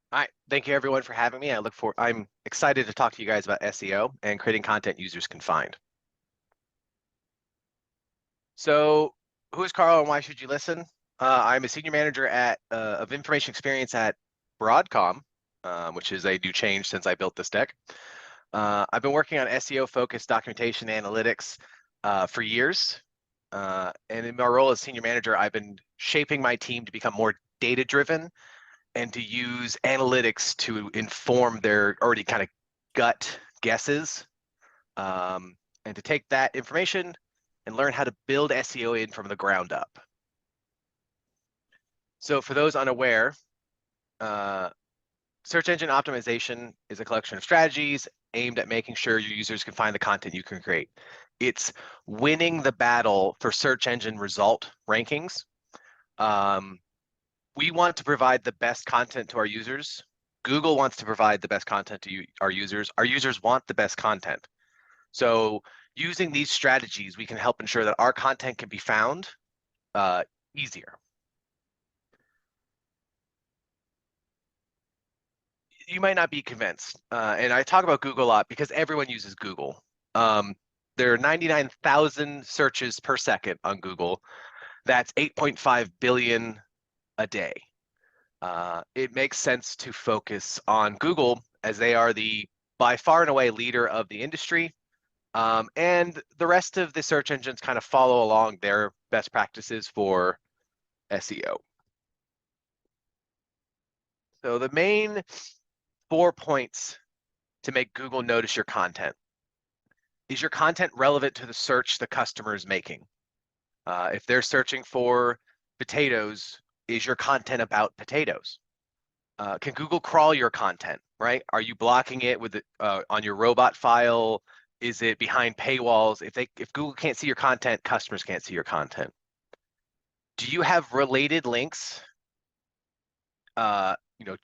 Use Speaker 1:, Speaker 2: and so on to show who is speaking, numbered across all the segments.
Speaker 1: All right, thank you everyone for having me. I'm excited to talk to you guys about SEO and creating content users can find. So, who is Carl and why should you listen? I'm a senior manager of information experience at Broadcom, which is a new change since I built this deck. I've been working on SEO-focused documentation analytics for years. And in my role as senior manager, I've been shaping my team to become more data-driven and to use analytics to inform their already kind of gut guesses, and to take that information and learn how to build SEO in from the ground up. So for those unaware, uh, search engine optimization is a collection of strategies aimed at making sure your users can find the content you can create. It's winning the battle for search engine result rankings. Um, we want to provide the best content to our users. Google wants to provide the best content to our users. Our users want the best content. So using these strategies, we can help ensure that our content can be found easier. You might not be convinced, and I talk about Google a lot because everyone uses Google. Um, there are 99,000 searches per second on Google. That's 8.5 billion a day. It makes sense to focus on Google as they are the by far and away leader of the industry. And the rest of the search engines kind of follow along their best practices for SEO. So the main 4 points to make Google notice your content. Is your content relevant to the search the customer is making? If they're searching for potatoes, is your content about potatoes? Can Google crawl your content, right? Are you blocking it with on your robot file? Is it behind paywalls? If Google can't see your content, customers can't see your content. Do you have related links? Do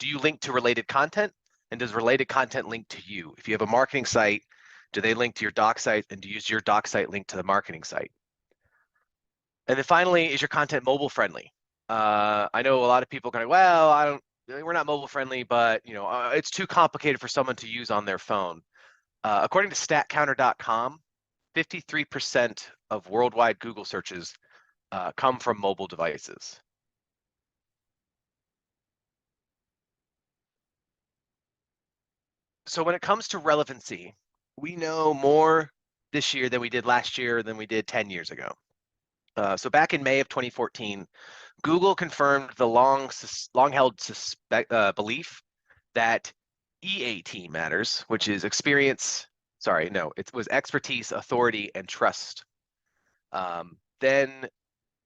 Speaker 1: you link to related content? And does related content link to you? If you have a marketing site, do they link to your doc site? And do you use your doc site link to the marketing site? And then finally, is your content mobile friendly? I know a lot of people kind of, well, we're not mobile friendly, but it's too complicated for someone to use on their phone. According to statcounter.com, 53% of worldwide Google searches come from mobile devices. So when it comes to relevancy, we know more this year than we did last year than we did 10 years ago. So back in May of 2014, Google confirmed the long-held belief that EAT matters, which is experience. Sorry, no, it was expertise, authority, and trust. Then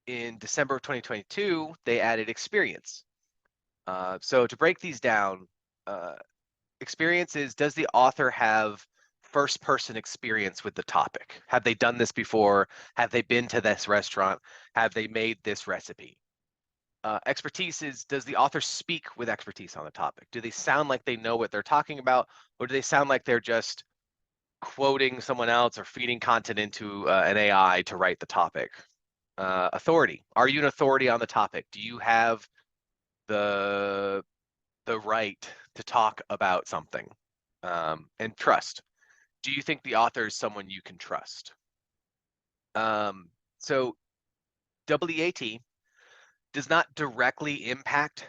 Speaker 1: in December of 2022, they added experience. So to break these down, experience is, does the author have first-person experience with the topic? Have they done this before? Have they been to this restaurant? Have they made this recipe? Expertise is, does the author speak with expertise on the topic? Do they sound like they know what they're talking about, or do they sound like they're just quoting someone else or feeding content into an AI to write the topic? Authority. Are you an authority on the topic? Do you have the right to talk about something? And trust. Do you think the author is someone you can trust? So WEAT does not directly impact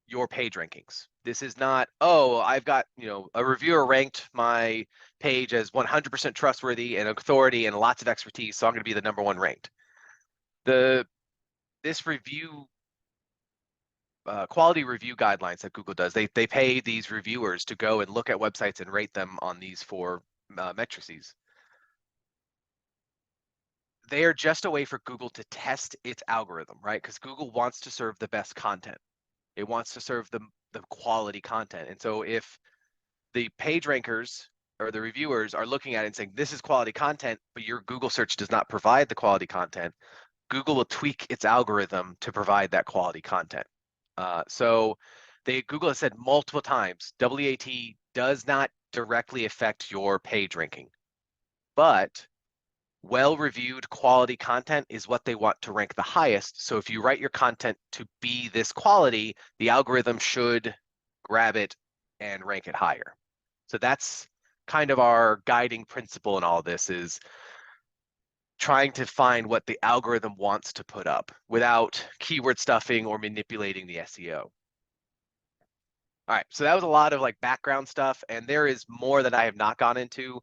Speaker 1: your page rankings. This is not, oh, I've got, a reviewer ranked my page as 100% trustworthy and authority and lots of expertise, so I'm going to be the #1 ranked. This review quality review guidelines that Google does, they pay these reviewers to go and look at websites and rate them on these 4 matrices. They are just a way for Google to test its algorithm, right? Because Google wants to serve the best content. It wants to serve the quality content. And so if the page rankers or the reviewers are looking at it and saying, this is quality content, but your Google search does not provide the quality content, Google will tweak its algorithm to provide that quality content. So Google has said multiple times, WAT does not directly affect your page ranking, but well-reviewed quality content is what they want to rank the highest. So if you write your content to be this quality, the algorithm should grab it and rank it higher. So that's kind of our guiding principle in all this, is trying to find what the algorithm wants to put up without keyword stuffing or manipulating the SEO. All right, so that was a lot of like background stuff, and there is more that I have not gone into.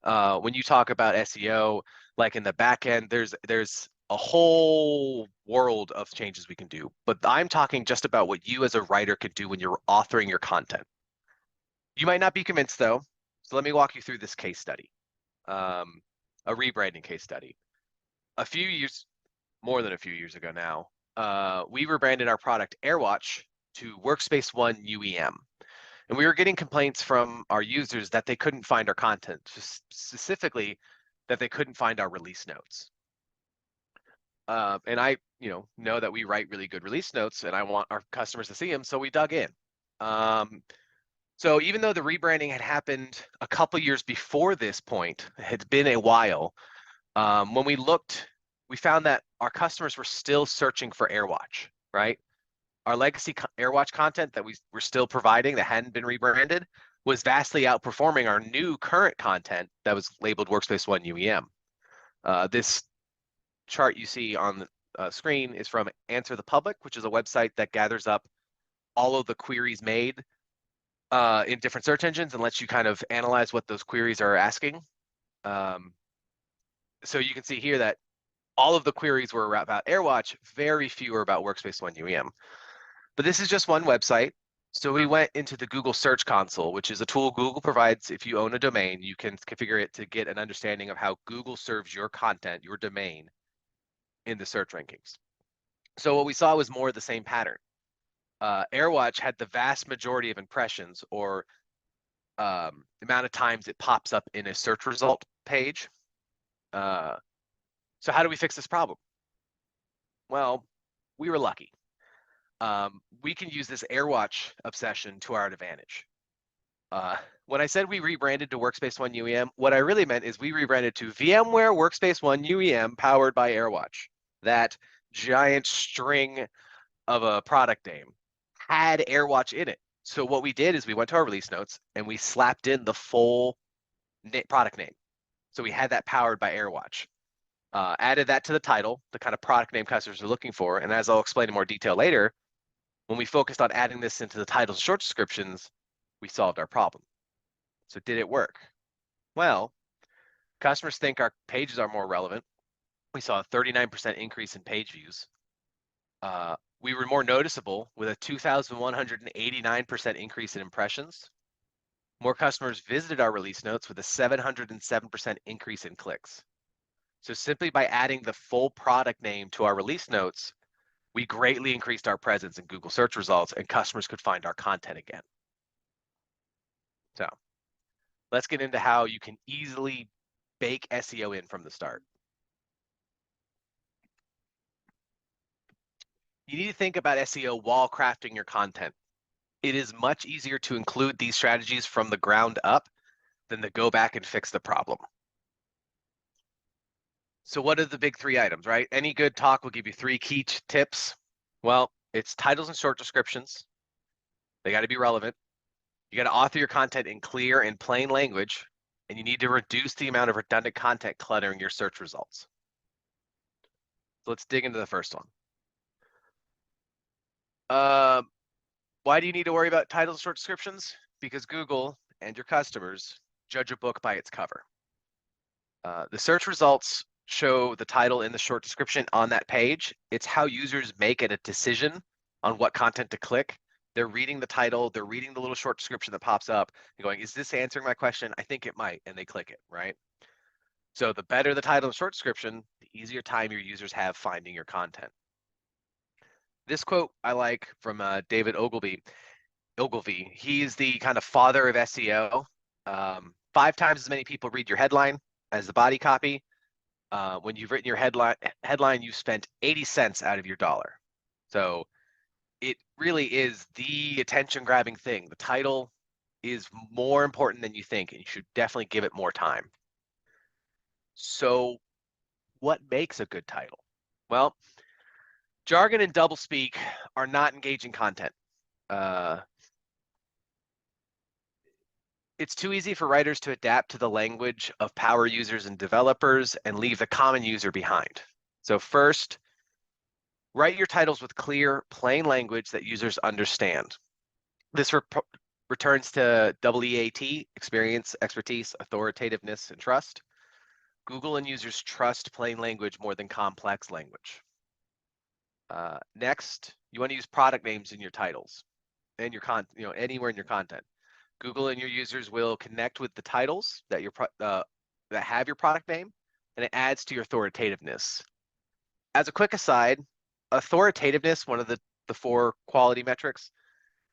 Speaker 1: When you talk about SEO, like in the back end, there's a whole world of changes we can do, but I'm talking just about what you as a writer can do when you're authoring your content. You might not be convinced though, so let me walk you through this case study, a rebranding case study. A few years, more than a few years ago now, we rebranded our product AirWatch to Workspace ONE UEM. And we were getting complaints from our users that they couldn't find our content, specifically that they couldn't find our release notes. And I, know that we write really good release notes, and I want our customers to see them, so we dug in. So even though the rebranding had happened a couple years before this point, it had been a while, when we looked, we found that our customers were still searching for AirWatch, right? Our legacy AirWatch content that we were still providing that hadn't been rebranded was vastly outperforming our new current content that was labeled Workspace ONE UEM. This chart you see on the screen is from Answer the Public, which is a website that gathers up all of the queries made in different search engines and lets you kind of analyze what those queries are asking. So you can see here that all of the queries were about AirWatch, very few were about Workspace ONE UEM. But this is just one website. So we went into the Google Search Console, which is a tool Google provides. If you own a domain, you can configure it to get an understanding of how Google serves your content, your domain, in the search rankings. So what we saw was more of the same pattern. AirWatch had the vast majority of impressions, or amount of times it pops up in a search result page. So how do we fix this problem? Well, we were lucky. We can use this AirWatch obsession to our advantage. When I said we rebranded to Workspace ONE UEM, what I really meant is we rebranded to VMware Workspace ONE UEM powered by AirWatch. That giant string of a product name had AirWatch in it. So what we did is we went to our release notes and we slapped in the full product name. So we had that powered by AirWatch. Added that to the title, the kind of product name customers are looking for. And as I'll explain in more detail later, when we focused on adding this into the titles and short descriptions, we solved our problem. So did it work? Well, customers think our pages are more relevant. We saw a 39% increase in page views. We were more noticeable with a 2,189% increase in impressions. More customers visited our release notes with a 707% increase in clicks. So simply by adding the full product name to our release notes, we greatly increased our presence in Google search results and customers could find our content again. So let's get into how you can easily bake SEO in from the start. You need to think about SEO while crafting your content. It is much easier to include these strategies from the ground up than to go back and fix the problem. So what are the big three items, right? Any good talk will give you three key tips. Well, it's titles and short descriptions. They got to be relevant. You got to author your content in clear and plain language, and you need to reduce the amount of redundant content cluttering your search results. So let's dig into the first one. Why do you need to worry about titles and short descriptions? Because Google and your customers judge a book by its cover. The search results show the title in the short description on that page. It's how users make a decision on what content to click. They're reading the title, they're reading the little short description that pops up and going, is this answering my question? I think it might, and they click it, right? So the better the title and short description, the easier time your users have finding your content. This quote I like from David Ogilvy. He's the kind of father of SEO. 5 times as many people read your headline as the body copy. When you've written your headline, you've spent 80 cents out of your dollar. So it really is the attention-grabbing thing. The title is more important than you think, and you should definitely give it more time. So what makes a good title? Well, jargon and doublespeak are not engaging content. It's too easy for writers to adapt to the language of power users and developers and leave the common user behind. So first, write your titles with clear, plain language that users understand. This returns to EEAT, experience, expertise, authoritativeness, and trust. Google and users trust plain language more than complex language. Next, you want to use product names in your titles and your anywhere in your content. Google and your users will connect with the titles that that have your product name, and it adds to your authoritativeness. As a quick aside, authoritativeness, one of the 4 quality metrics,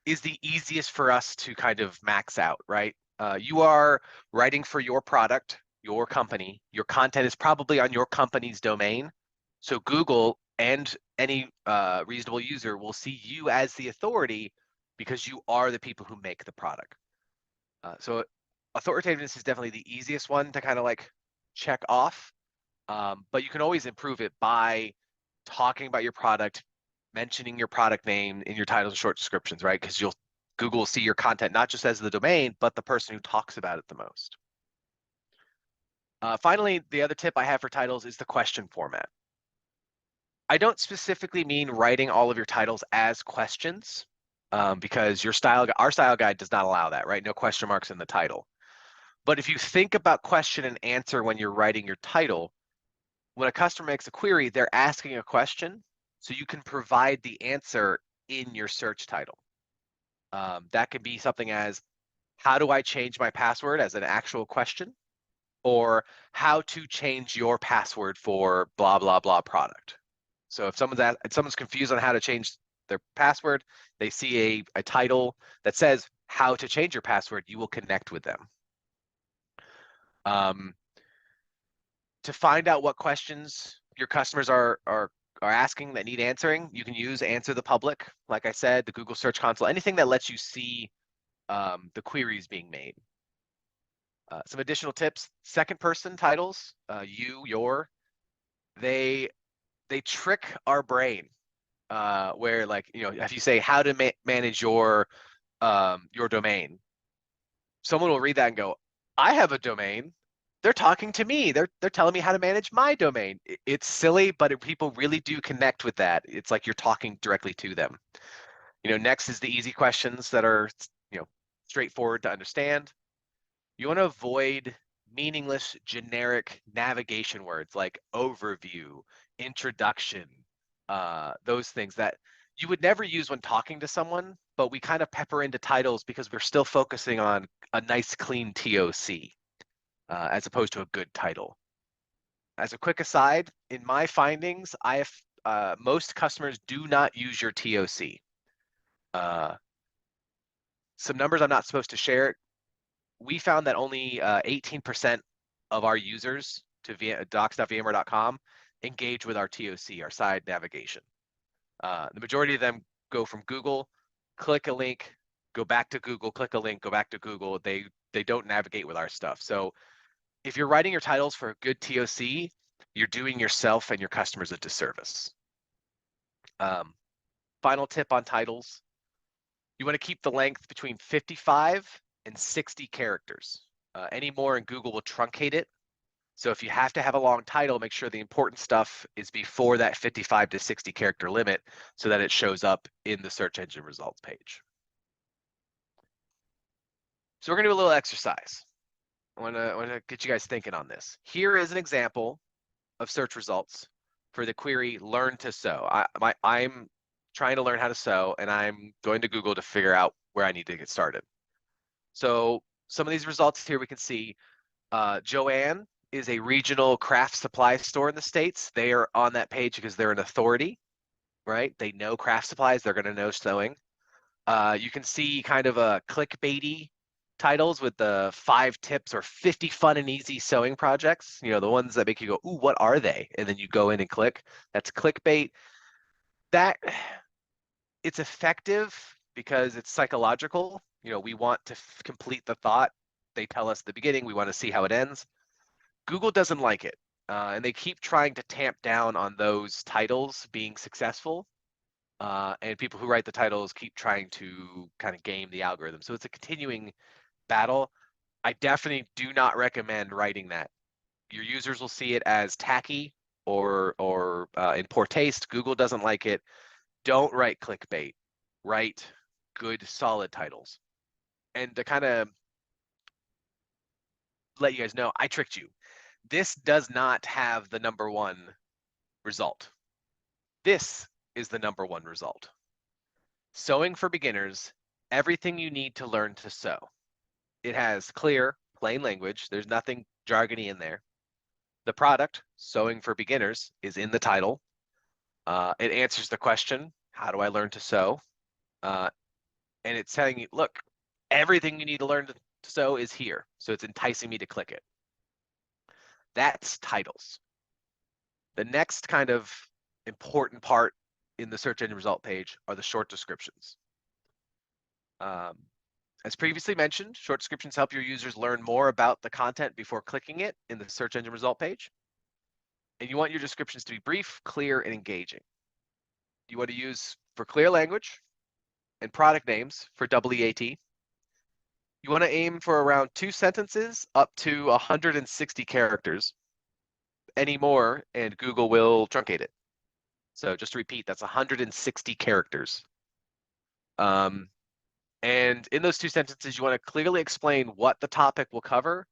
Speaker 1: is the easiest for us to kind of max out, right? You are writing for your product, your company. Your content is probably on your company's domain. So Google and any reasonable user will see you as the authority because you are the people who make the product. So authoritativeness is definitely the easiest one to kind of like check off, but you can always improve it by talking about your product, mentioning your product name in your titles and short descriptions, right? Because Google will see your content not just as the domain, but the person who talks about it the most. Finally, the other tip I have for titles is the question format. I don't specifically mean writing all of your titles as questions, because our style guide does not allow that, right? No question marks in the title. But if you think about question and answer when you're writing your title, when a customer makes a query, they're asking a question, so you can provide the answer in your search title. That could be something as, how do I change my password, as an actual question, or how to change your password for blah, blah, blah product. So if someone's confused on how to change their password, they see a title that says how to change your password, you will connect with them. To find out what questions your customers are asking that need answering, you can use Answer the Public, like I said, the Google Search Console, anything that lets you see the queries being made. Some additional tips: second person titles, you, your, they trick our brain, where, like, if you say how to manage your domain, someone will read that and go, I have a domain. They're talking to me. They're telling me how to manage my domain. It's silly, but people really do connect with that. It's like you're talking directly to them. Next is the easy questions that are straightforward to understand. You want to avoid meaningless generic navigation words like overview, introduction, those things that you would never use when talking to someone, but we kind of pepper into titles because we're still focusing on a nice clean TOC, as opposed to a good title. As a quick aside, in my findings, most customers do not use your TOC. Some numbers I'm not supposed to share. We found that only 18% of our users to docs.vmware.com engage with our TOC, our side navigation. The majority of them go from Google, click a link, go back to Google, click a link, go back to Google. They don't navigate with our stuff. So if you're writing your titles for a good TOC, you're doing yourself and your customers a disservice. Final tip on titles: you want to keep the length between 55 and 60 characters. Any more and Google will truncate it. So if you have to have a long title, make sure the important stuff is before that 55 to 60 character limit so that it shows up in the search engine results page. So we're gonna do a little exercise. I wanna get you guys thinking on this. Here is an example of search results for the query learn to sew. I'm trying to learn how to sew, and I'm going to Google to figure out where I need to get started. So some of these results here we can see, Joanne is a regional craft supply store in the States. They are on that page because they're an authority, right? They know craft supplies, they're gonna know sewing. You can see kind of a clickbaity titles with the 5 tips or 50 fun and easy sewing projects, the ones that make you go, ooh, what are they? And then you go in and click. That's clickbait. That, it's effective because it's psychological. We want to complete the thought. They tell us at the beginning, we want to see how it ends. Google doesn't like it, and they keep trying to tamp down on those titles being successful, and people who write the titles keep trying to kind of game the algorithm. So it's a continuing battle. I definitely do not recommend writing that. Your users will see it as tacky or in poor taste. Google doesn't like it. Don't write clickbait. Write good, solid titles. And to kind of let you guys know, I tricked you. This does not have the #1 result. This is the #1 result. Sewing for beginners, everything you need to learn to sew. It has clear, plain language. There's nothing jargony in there. The product, Sewing for Beginners, is in the title. It answers the question, how do I learn to sew? And it's telling you, look, everything you need to learn to sew is here. So it's enticing me to click it. That's titles. The next kind of important part in the search engine result page are the short descriptions. As previously mentioned, short descriptions help your users learn more about the content before clicking it in the search engine result page. And you want your descriptions to be brief, clear, and engaging. You want to use for clear language and product names for EEAT. You want to aim for around 2 sentences up to 160 characters. Any more, and Google will truncate it. So just to repeat, that's 160 characters. And in those 2 sentences, you want to clearly explain what the topic will cover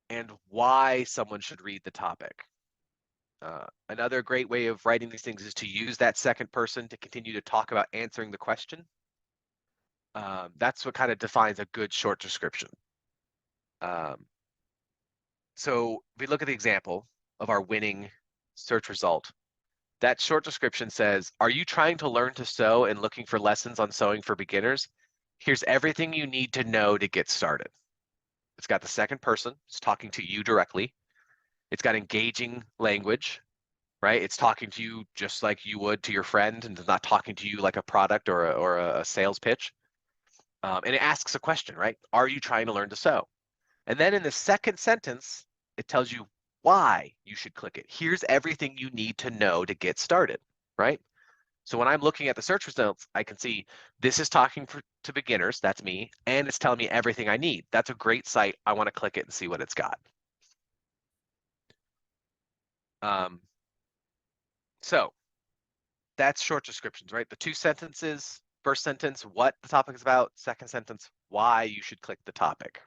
Speaker 1: and why someone should read the topic. Another great way of writing these things is to use that second person to continue to talk about answering the question. That's what kind of defines a good short description. So if we look at the example of our winning search result, that short description says, are you trying to learn to sew and looking for lessons on sewing for beginners? Here's everything you need to know to get started. It's got the second person, it's talking to you directly. It's got engaging language, right? It's talking to you just like you would to your friend, and it's not talking to you like a product or a sales pitch. And it asks a question, right? Are you trying to learn to sew? And then in the second sentence, it tells you why you should click it. Here's everything you need to know to get started, right? So when I'm looking at the search results, I can see this is talking to beginners, that's me, and it's telling me everything I need. That's a great site. I want to click it and see what it's got. So that's short descriptions, right? The 2 sentences, first sentence, what the topic is about, second sentence, why you should click the topic.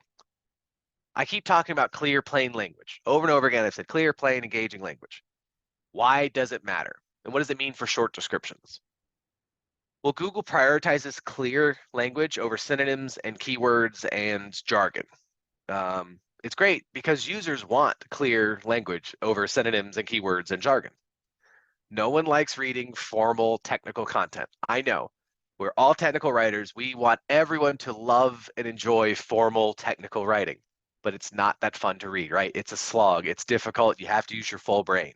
Speaker 1: I keep talking about clear, plain language. Over and over again, I've said clear, plain, engaging language. Why does it matter? And what does it mean for short descriptions? Well, Google prioritizes clear language over synonyms and keywords and jargon. It's great because users want clear language over synonyms and keywords and jargon. No one likes reading formal technical content. I know. We're all technical writers. We want everyone to love and enjoy formal technical writing, but it's not that fun to read, right? It's a slog. It's difficult. You have to use your full brain.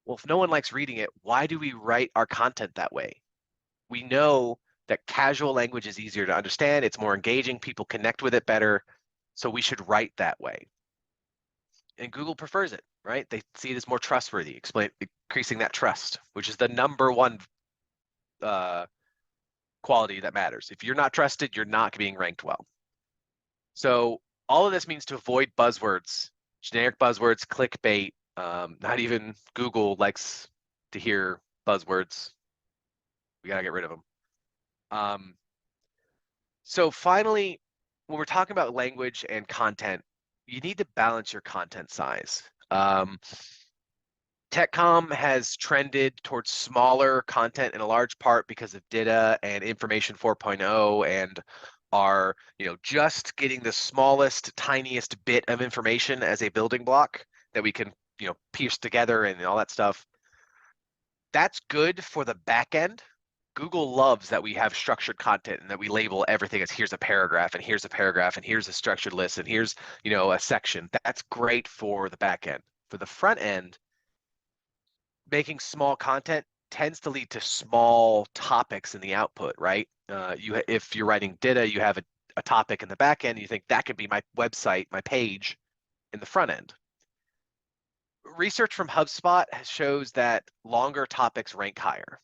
Speaker 1: Well, if no one likes reading it, why do we write our content that way? We know that casual language is easier to understand. It's more engaging. People connect with it better. So we should write that way. And Google prefers it, right? They see it as more trustworthy, increasing that trust, which is the #1 quality that matters. If you're not trusted, you're not being ranked well. So all of this means to avoid buzzwords, generic buzzwords, clickbait. Not even Google likes to hear buzzwords. We gotta get rid of them. So finally, when we're talking about language and content, you need to balance your content size. TechCom has trended towards smaller content in a large part because of data and information 4.0 and are, just getting the smallest, tiniest bit of information as a building block that we can, piece together and all that stuff. That's good for the back end. Google loves that we have structured content and that we label everything as here's a paragraph and here's a paragraph and here's a structured list and here's, a section. That's great for the back end. For the front end, making small content tends to lead to small topics in the output, right? If you're writing data, you have a topic in the back end, you think that could be my website, my page in the front end. Research from HubSpot shows that longer topics rank higher.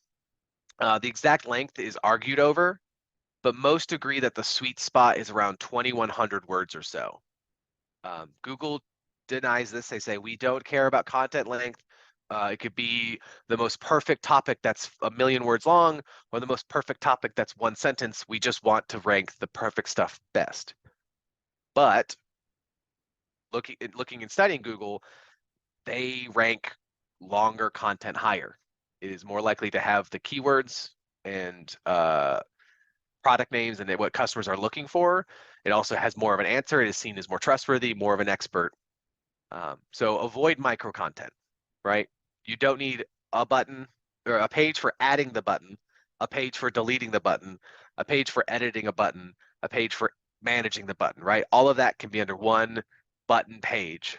Speaker 1: The exact length is argued over, but most agree that the sweet spot is around 2,100 words or so. Google denies this. They say we don't care about content length. It could be the most perfect topic that's 1,000,000 words long, or the most perfect topic that's 1 sentence. We just want to rank the perfect stuff best. But looking and studying Google, they rank longer content higher. It is more likely to have the keywords and product names and what customers are looking for. It also has more of an answer. It is seen as more trustworthy, more of an expert. So avoid micro content, right? You don't need a button or a page for adding the button, a page for deleting the button, a page for editing a button, a page for managing the button, right? All of that can be under one button page.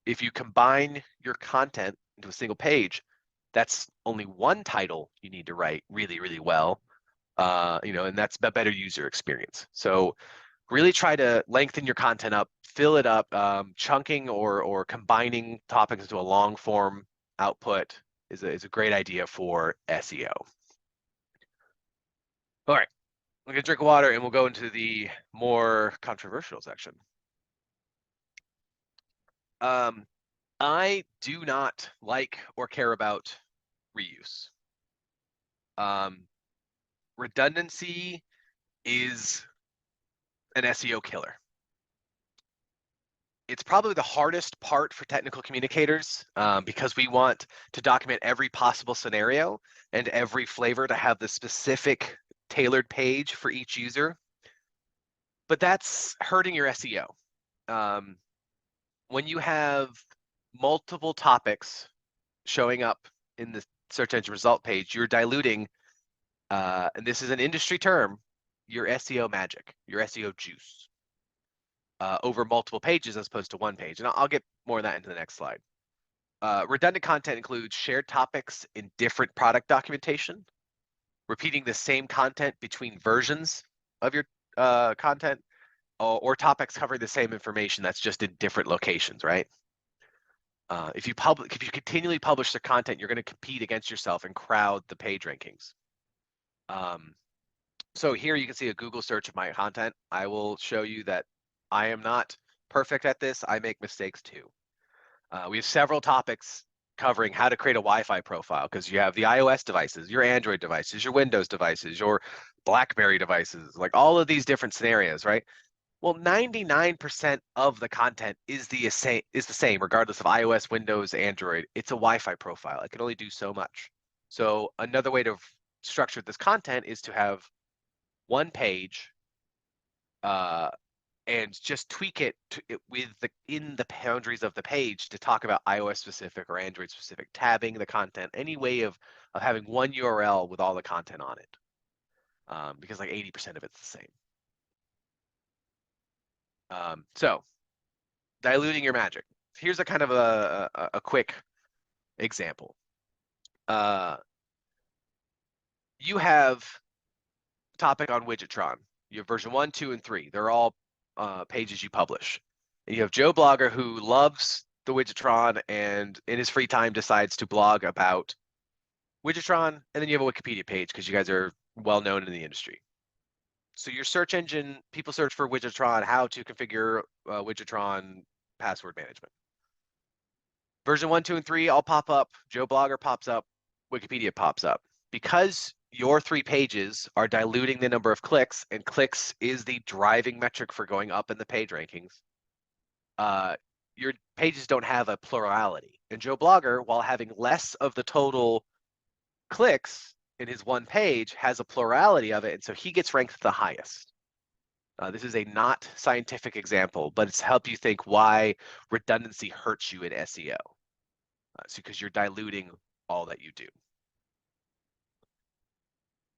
Speaker 1: If you combine your content into a single page, that's only one title you need to write really, really well, and that's a better user experience. So really try to lengthen your content up, fill it up. Chunking or combining topics into a long form output is a great idea for SEO. All right, I'm gonna drink water and we'll go into the more controversial section. I do not like or care about reuse. Redundancy is an SEO killer. It's probably the hardest part for technical communicators because we want to document every possible scenario and every flavor to have the specific tailored page for each user. But that's hurting your SEO. When you have multiple topics showing up in the search engine result page, you're diluting, and this is an industry term, your SEO magic, your SEO juice. Over multiple pages as opposed to one page. And I'll get more of that into the next slide. Redundant content includes shared topics in different product documentation, repeating the same content between versions of your content, or topics covering the same information that's just in different locations, right? If you continually publish the content, you're going to compete against yourself and crowd the page rankings. So here you can see a Google search of my content. I will show you that I am not perfect at this. I make mistakes too. We have several topics covering how to create a Wi-Fi profile because you have the iOS devices, your Android devices, your Windows devices, your BlackBerry devices, like all of these different scenarios, right? Well, 99% of the content is the same regardless of iOS, Windows, Android. It's a Wi-Fi profile. It can only do so much. So another way to structure this content is to have one page and just tweak it in the boundaries of the page to talk about iOS specific or Android specific, tabbing the content, any way of having one URL with all the content on it, because like 80% of it's the same. So diluting your magic. Here's a kind of a quick example. You have topic on Widgetron. You have version 1, 2, and 3. They're all pages you publish. And you have Joe Blogger who loves the Widgetron and in his free time decides to blog about Widgetron, and then you have a Wikipedia page because you guys are well known in the industry. So your search engine, people search for Widgetron, how to configure Widgetron password management. Version 1, 2, and 3 all pop up. Joe Blogger pops up. Wikipedia pops up. Because your 3 pages are diluting the number of clicks, and clicks is the driving metric for going up in the page rankings, your pages don't have a plurality. And Joe Blogger, while having less of the total clicks in his one page, has a plurality of it, and so he gets ranked the highest. This is a not scientific example, but it's helped you think why redundancy hurts you in SEO. It's because you're diluting all that you do.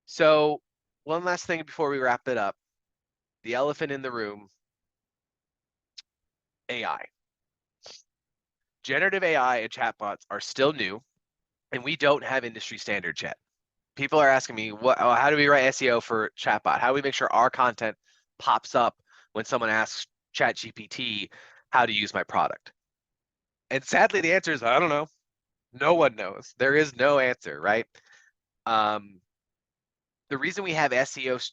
Speaker 1: So one last thing before we wrap it up, the elephant in the room, AI. Generative AI and chatbots are still new, and we don't have industry standards yet. People are asking me, how do we write SEO for chatbot? How do we make sure our content pops up when someone asks ChatGPT how to use my product? And sadly, the answer is, I don't know. No one knows. There is no answer, right? The reason we have SEO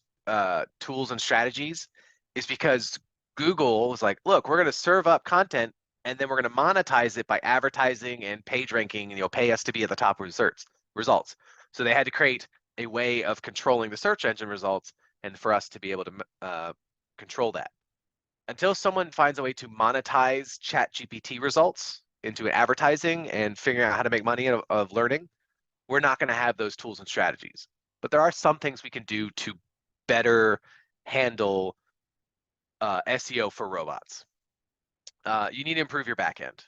Speaker 1: tools and strategies is because Google was like, look, we're going to serve up content and then we're going to monetize it by advertising and page ranking, and you'll pay us to be at the top of results. So they had to create a way of controlling the search engine results and for us to be able to control that. Until someone finds a way to monetize ChatGPT results into advertising and figuring out how to make money of learning, we're not going to have those tools and strategies. But there are some things we can do to better handle SEO for robots. You need to improve your backend.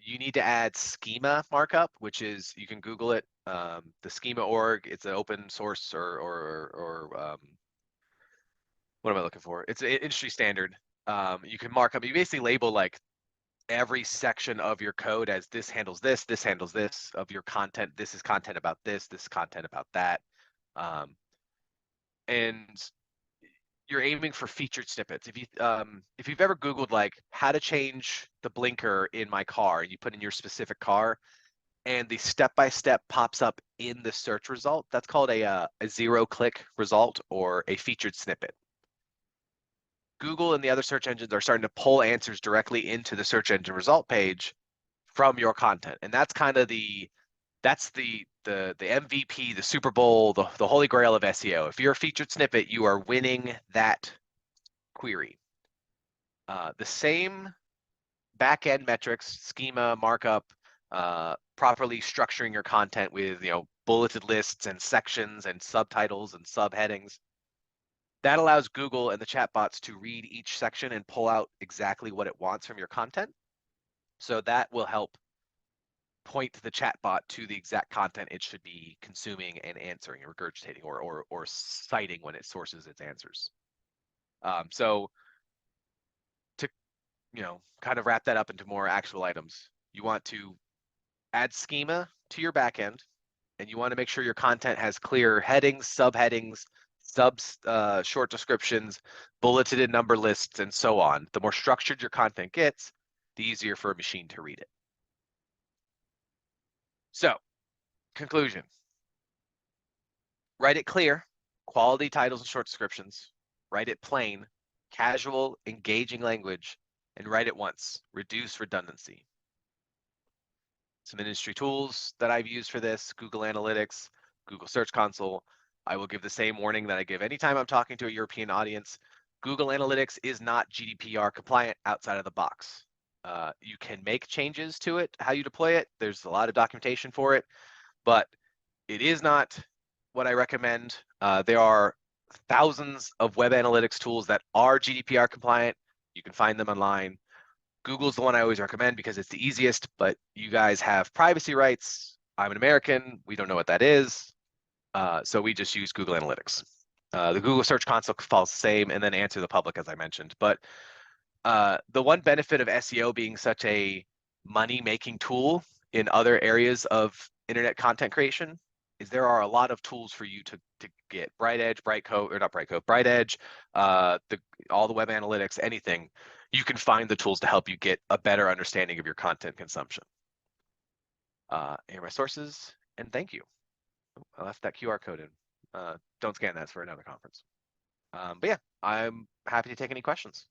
Speaker 1: You need to add schema markup, which is, you can Google it, the schema org. It's an open source or what am I looking for? It's an industry standard. You can mark up, you basically label like every section of your code as this handles this handles this of your content. This is content about this is content about that. And you're aiming for featured snippets. If you've ever Googled like how to change the blinker in my car, and you put in your specific car, and the step-by-step pops up in the search result, that's called a zero-click result or a featured snippet. Google and the other search engines are starting to pull answers directly into the search engine result page from your content, and that's kind of the MVP, the Super Bowl, the holy grail of SEO. If you're a featured snippet, you are winning that query. The same back-end metrics, schema, markup, properly structuring your content with bulleted lists and sections and subtitles and subheadings. That allows Google and the chatbots to read each section and pull out exactly what it wants from your content. So that will help point the chatbot to the exact content it should be consuming and answering, regurgitating, or citing when it sources its answers. So to kind of wrap that up into more actual items, you want to add schema to your backend, and you want to make sure your content has clear headings, subheadings, short descriptions, bulleted number lists, and so on. The more structured your content gets, the easier for a machine to read it. So, conclusion. Write it clear, quality titles and short descriptions. Write it plain, casual, engaging language, and write it once. Reduce redundancy. Some industry tools that I've used for this: Google Analytics, Google Search Console. I will give the same warning that I give anytime I'm talking to a European audience. Google Analytics is not GDPR compliant outside of the box. You can make changes to it, how you deploy it. There's a lot of documentation for it, but it is not what I recommend. There are thousands of web analytics tools that are GDPR compliant. You can find them online. Google's the one I always recommend because it's the easiest, but you guys have privacy rights. I'm an American. We don't know what that is. So we just use Google Analytics. The Google Search Console follows the same, and then Answer the Public, as I mentioned. But the one benefit of SEO being such a money-making tool in other areas of internet content creation is there are a lot of tools for you to get. BrightEdge, BrightEdge, all the web analytics, anything. You can find the tools to help you get a better understanding of your content consumption. Here are my sources, and thank you. I left that QR code in. Don't scan that, it's for another conference. But yeah, I'm happy to take any questions.